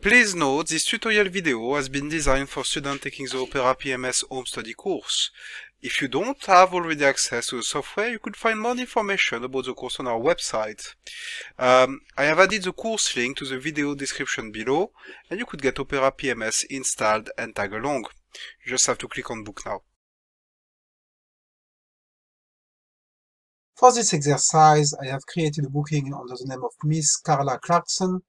Please note, this tutorial video has been designed for students taking the Opera PMS Home Study course. If you don't have already access to the software, you could find more information about the course on our website. I have added the course link to the video description below, and you could get Opera PMS installed and tag along. You just have to click on Book Now. For this exercise, I have created a booking under the name of Miss Carla Clarkson.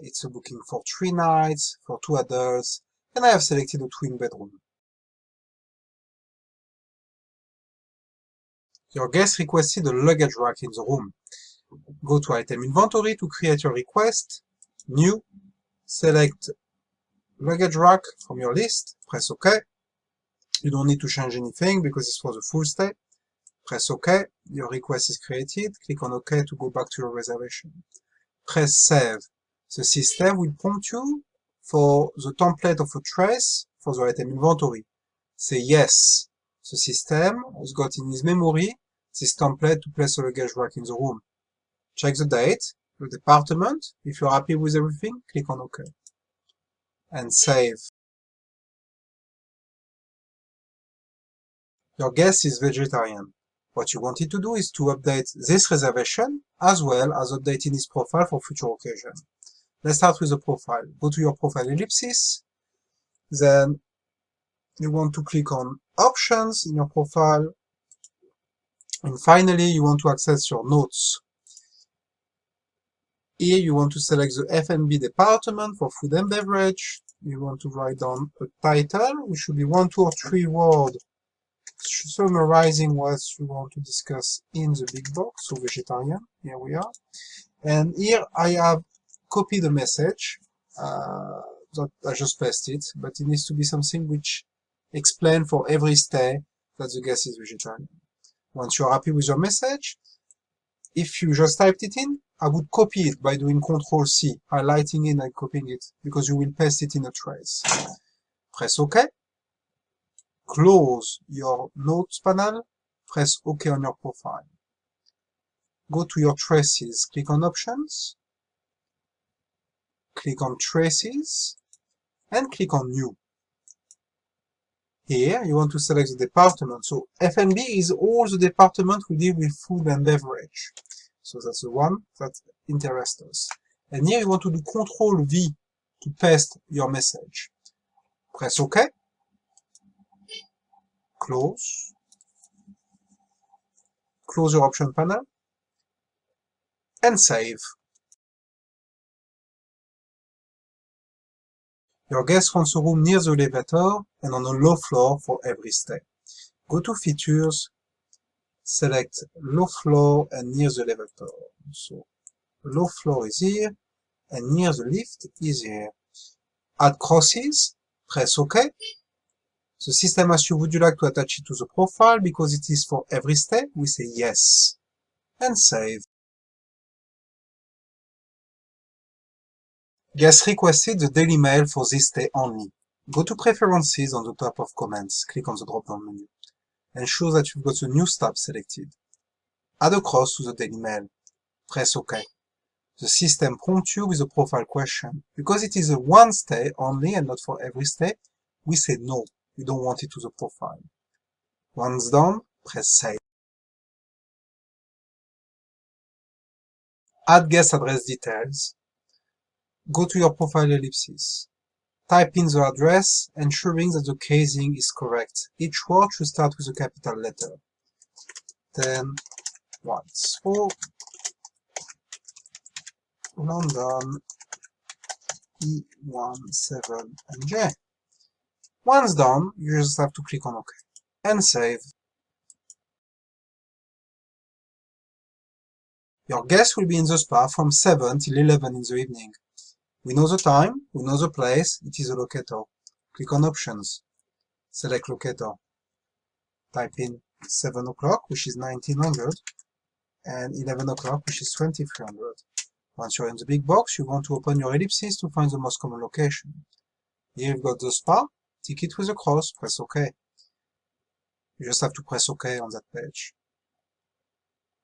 It's a booking for 3 nights, for 2 adults, and I have selected a twin bedroom. Your guest requested a luggage rack in the room. Go to Item Inventory to create your request, New, select luggage rack from your list, press OK. You don't need to change anything because this was a full stay. Press OK, your request is created, click on OK to go back to your reservation. Press Save. The system will prompt you for the template of a trace for the item inventory. Say yes. The system has got in his memory this template to place a luggage rack in the room. Check the date, the department. If you're happy with everything, click on OK. And save. Your guest is vegetarian. What you wanted to do is to update this reservation as well as updating his profile for future occasions. Let's start with the profile. Go to your profile ellipsis. Then you want to click on Options in your profile. And finally, you want to access your notes. Here you want to select the F&B department for food and beverage. You want to write down a title, which should be 1, 2, or 3 words summarizing what you want to discuss in the big box. So vegetarian, here we are. And here I have copied the message that I just pasted, but it needs to be something which explains for every stay that the guest is vegetarian. Once you're happy with your message, if you just typed it in, I would copy it by doing Ctrl+C, highlighting it and copying it, because you will paste it in a trace. Press OK. Close your notes panel. Press OK on your profile. Go to your traces. Click on Options. Click on Traces. And click on New. Here, you want to select the department. So F&B is all the department we deal with food and beverage. So that's the one that interests us. And here you want to do Ctrl+V to paste your message. Press OK. Close. Close your option panel. And save. Your guest wants a room near the elevator and on a low floor for every stay. Go to Features, select Low Floor and near the elevator. So, low floor is here, and near the lift is here. Add crosses, press OK. The system asks you, would you like to attach it to the profile? Because it is for every stay, we say yes. And save. Guest requested the daily mail for this stay only. Go to Preferences on the top of Comments, click on the drop-down menu. Ensure that you've got the News tab selected. Add a cross to the daily mail. Press OK. The system prompts you with a profile question. Because it is a one stay only and not for every stay, we say no, you don't want it to the profile. Once done, press Save. Add guest address details. Go to your profile ellipsis. Type in the address, ensuring that the casing is correct. Each word should start with a capital letter. 10 Whitesford, London, E17NJ. Once done, you just have to click on OK and save. Your guest will be in the spa from 7 till 11 in the evening. We know the time, we know the place, it is a locator. Click on Options. Select Locator. Type in 7 o'clock, which is 1900, and 11 o'clock, which is 2300. Once you're in the big box, you want to open your ellipsis to find the most common location. Here you've got the spa, tick it with a cross, press OK. You just have to press OK on that page.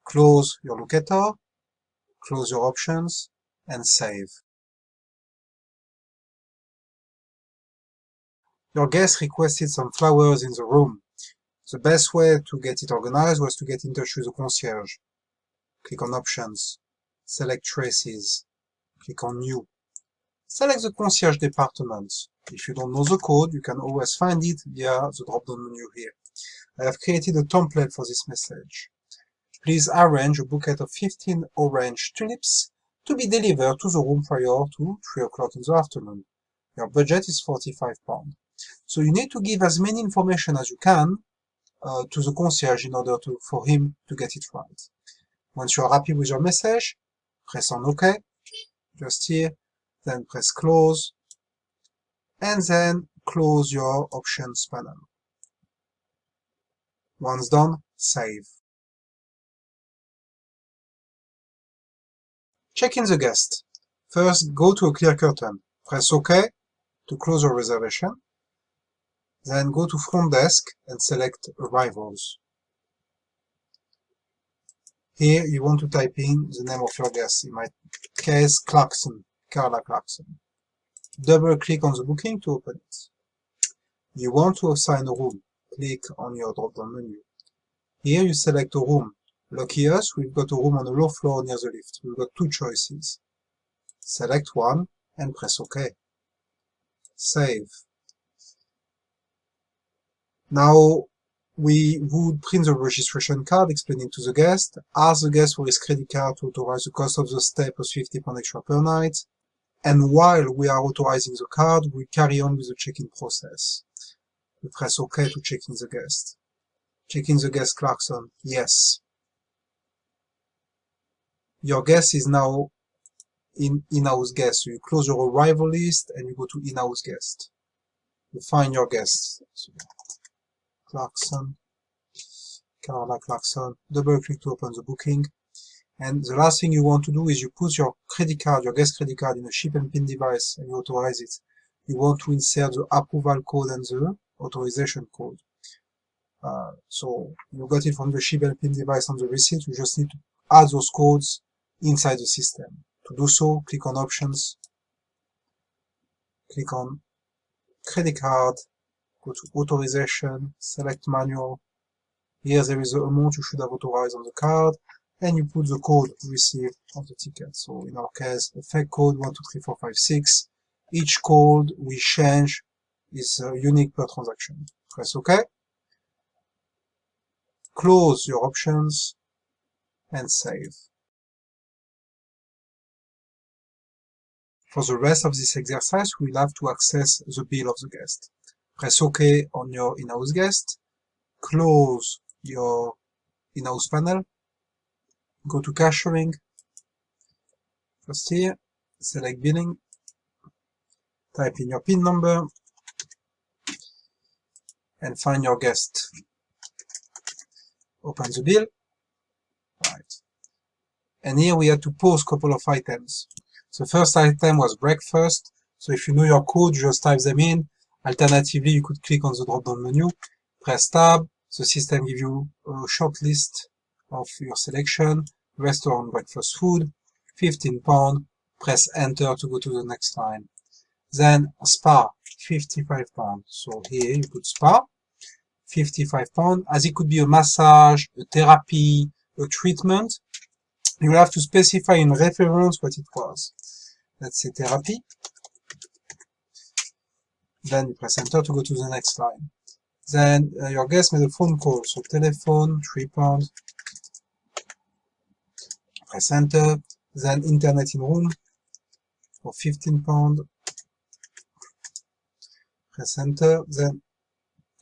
Close your locator, close your options, and save. Your guest requested some flowers in the room. The best way to get it organized was to get in touch with the concierge. Click on Options. Select Traces. Click on New. Select the concierge department. If you don't know the code, you can always find it via the drop-down menu here. I have created a template for this message. Please arrange a bouquet of 15 orange tulips to be delivered to the room prior to 3 o'clock in the afternoon. Your budget is £45. So you need to give as many information as you can to the concierge in order for him to get it right. Once you are happy with your message, press on OK, just here, then press Close, and then close your Options panel. Once done, save. Check in the guest. First, go to a clear curtain. Press OK to close your reservation. Then go to Front Desk and select Arrivals. Here you want to type in the name of your guest. In my case, Clarkson, Carla Clarkson. Double click on the booking to open it. You want to assign a room. Click on your drop-down menu. Here you select a room. Lucky us, we've got a room on the low floor near the lift. We've got 2 choices. Select one and press OK. Save. Now we would print the registration card explaining to the guest, ask the guest for his credit card to authorize the cost of the stay plus £50 extra per night, and while we are authorizing the card, we carry on with the check-in process. We press OK to check in the guest. Check in the guest Clarkson, yes. Your guest is now in-house guest, so you close your arrival list and you go to in-house guest. You find your guest. So, Clarkson, Carla Clarkson, double click to open the booking. And the last thing you want to do is you put your credit card, your guest credit card in a ship and pin device and you authorize it. You want to insert the approval code and the authorization code. So you got it from the ship and pin device on the receipt, you just need to add those codes inside the system. To do so, click on Options, click on Credit Card, go to Authorization, select Manual. Here there is the amount you should have authorized on the card, and you put the code received on the ticket. So in our case, the fake code 123456. Each code we change is unique per transaction. Press OK. Close your options and save. For the rest of this exercise, we'll have to access the bill of the guest. Press OK on your in-house guest, close your in-house panel, go to cashiering, first here, select billing, type in your PIN number, and find your guest. Open the bill, right. And here we had to pause a couple of items. The first item was breakfast, so if you know your code, you just type them in. Alternatively, you could click on the drop-down menu, press tab, the system gives you a short list of your selection, restaurant breakfast food, £15, press enter to go to the next line. Then spa, £55, so here you put spa, £55, as it could be a massage, a therapy, a treatment. You will have to specify in reference what it was. Let's say therapy. Then you press enter to go to the next line. Then your guest made a phone call, so telephone, £3. Press enter. Then internet in room for £15. Press enter. Then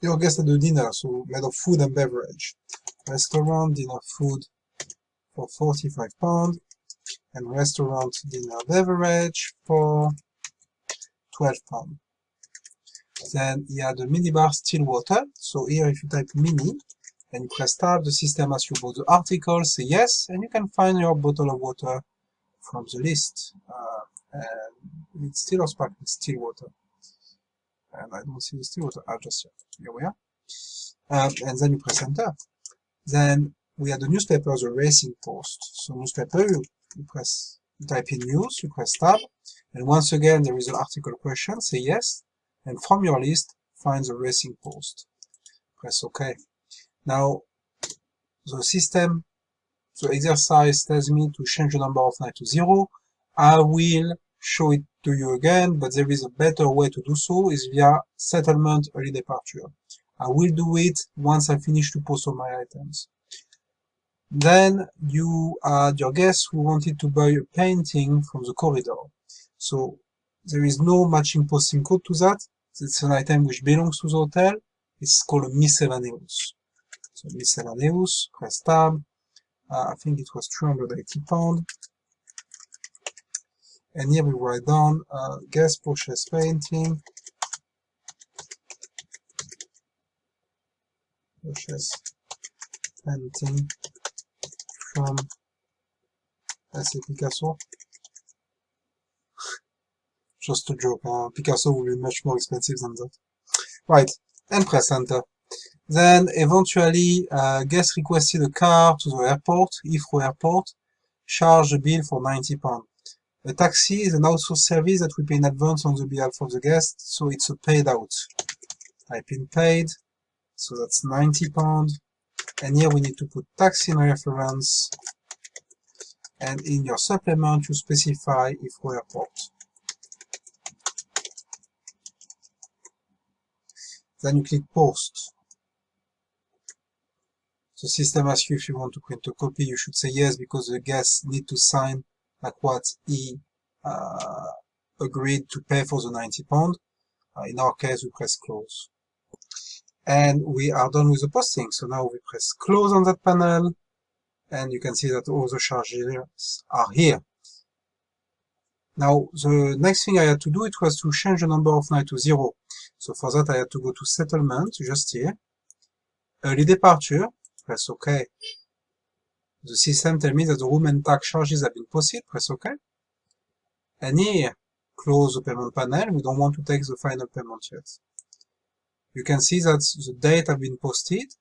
your guest had a dinner, so made of food and beverage. Restaurant, dinner, food for £45. And restaurant, dinner, beverage for £12. Then you had a minibar still water. So here if you type mini and you press tab, the system asks you about the article, say yes, and you can find your bottle of water from the list. And it's still or sparkling still water. And I don't see the still water. I'll just check. Here we are. And then you press enter. Then we had the newspaper, the Racing Post. So newspaper, you type in news, you press tab, and once again there is an article question, say yes, and from your list, find the racing post. Press OK. Now, the exercise tells me to change the number of nights to 0. I will show it to you again, but there is a better way to do so, is via settlement early departure. I will do it once I finish to post all my items. Then you had your guest who wanted to buy a painting from the corridor. So there is no matching posting code to that. It's an item which belongs to the hotel. It's called a miscellaneous. So miscellaneous, press tab. I think it was £380. And here we write down guest purchase painting. Purchase painting from Picasso. Just a joke, Picasso will be much more expensive than that. Right, and press enter. Then eventually, guest requested a car to the airport, Heathrow Airport, charge a bill for £90. A taxi is an outsourced service that we pay in advance on the behalf of the guest, so it's a paid out. Type in paid, so that's £90. And here we need to put taxi in reference, and in your supplement you specify Heathrow Airport. Then you click post. The system asks you if you want to print a copy. You should say yes, because the guest need to sign like what he agreed to pay for the £90. In our case, we press close. And we are done with the posting. So now we press close on that panel, and you can see that all the charges are here. Now, the next thing I had to do, it was to change the number of nights to 0. So for that, I had to go to settlement, just here. Early departure, press OK. The system tells me that the room and tax charges have been posted, press OK. And here, close the payment panel, we don't want to take the final payment yet. You can see that the date has been posted,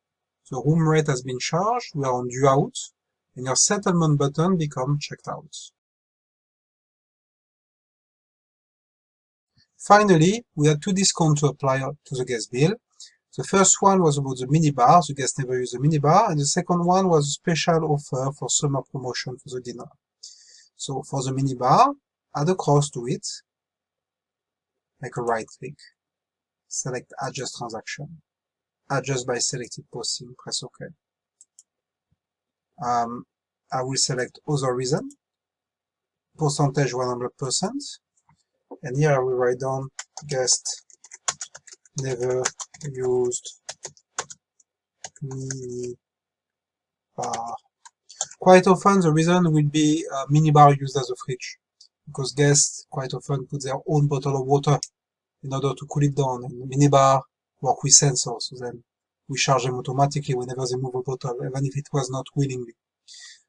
the room rate has been charged, we are on due out, and your settlement button becomes checked out. Finally, we had 2 discounts to apply to the guest bill. The first one was about the minibar, the guest never used the minibar, and the second one was a special offer for summer promotion for the dinner. So for the minibar, add a cross to it, make a right click, select adjust transaction, adjust by selected posting, press OK. I will select other reason, percentage 100%, and here I will write down guest never used mini bar. Quite often the reason will be minibar used as a fridge, because guests quite often put their own bottle of water in order to cool it down, and minibar work with sensors, so then we charge them automatically whenever they move a bottle, even if it was not willingly.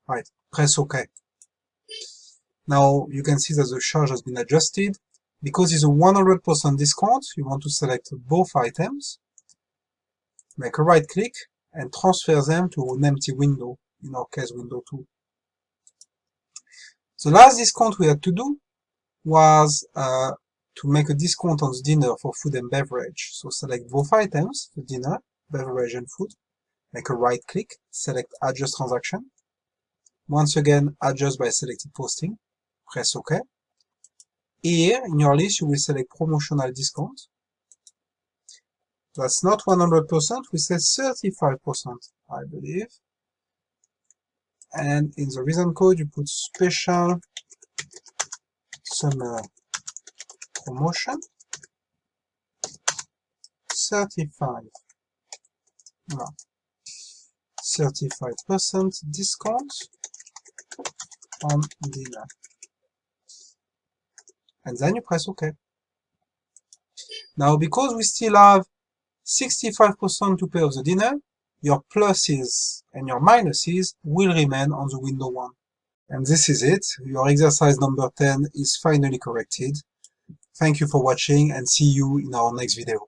Right, press OK. Now you can see that the charge has been adjusted. Because it's a 100% discount, you want to select both items, make a right click, and transfer them to an empty window, in our case window 2. The last discount we had to do was to make a discount on the dinner for food and beverage. So select both items, the dinner, beverage and food, make a right click, select adjust transaction. Once again, adjust by selected posting, press OK. Here, in your list, you will select promotional discount. That's not 100%, we say 35%, I believe. And in the reason code, you put special summer promotion 35. Voilà. 35% discount on dinner. And then you press OK. Now, because we still have 65% to pay of the dinner, your pluses and your minuses will remain on the window 1. And this is it. Your exercise number 10 is finally corrected. Thank you for watching, and see you in our next video.